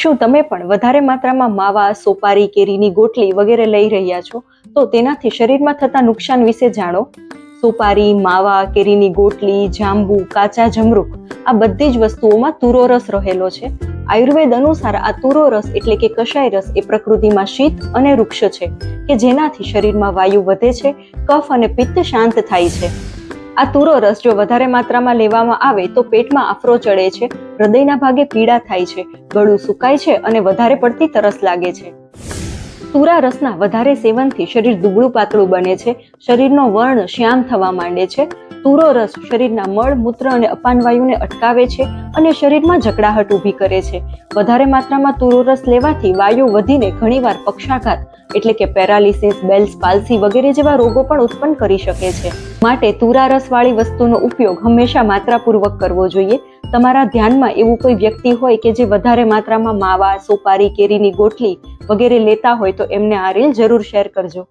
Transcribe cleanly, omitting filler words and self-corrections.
શું તમે પણ વધારે માત્રામાં માવા, સોપારી, કેરીની ગોટલી વગેરે લઈ રહ્યા છો તો તેનાથી શરીરમાં થતા નુકસાન વિશે જાણો. સોપારી, માવા, કેરીની ગોટલી, જાંબુ, કાચા જમરૂખ આ બધી જ વસ્તુઓમાં તુરો રસ રહેલો છે. આયુર્વેદ અનુસાર આ તુરો રસ એટલે કે કષાય રસ એ પ્રકૃતિમાં શીત અને વૃક્ષ છે કે જેનાથી શરીરમાં વાયુ વધે છે, કફ અને પિત્ત શાંત થાય છે. આ તુરો રસ જો વધારે માત્રામાં લેવામાં આવે તો પેટમાં આફરો ચડે છે, હૃદયના ભાગે પીડા થાય છે, ગળું સુકાય છે અને વધારે પડતી તરસ લાગે છે. તુરા રસના વધારે સેવનથી શરીર દુબળું પાતળું બને છે, શરીરનો વર્ણ શ્યામ થવા માંડે છે. તુરો રસ શરીરના મળ, મૂત્ર અને અપાન વાયુને અટકાવે છે અને શરીરમાં જકડાહટ ઊભી કરે છે. વધારે માત્રામાં તુરો રસ લેવાથી વાયુ વધીને ઘણીવાર પક્ષાઘાત એટલે કે પેરાલિસિસ, બેલ્સ પાલ્સી વગેરે જેવા રોગો પણ ઉત્પન્ન કરી શકે છે. માટે તુરા રસવાળી વસ્તુનો ઉપયોગ હંમેશા માત્રાપૂર્વક કરવો જોઈએ. તમારા ધ્યાનમાં એવું કોઈ વ્યક્તિ હોય કે જે વધારે માત્રામાં માવા, સોપારી, કેરીની ગોટલી વગેરે લેતા હોય તો એમને આ રીલ જરૂર શેર કરજો.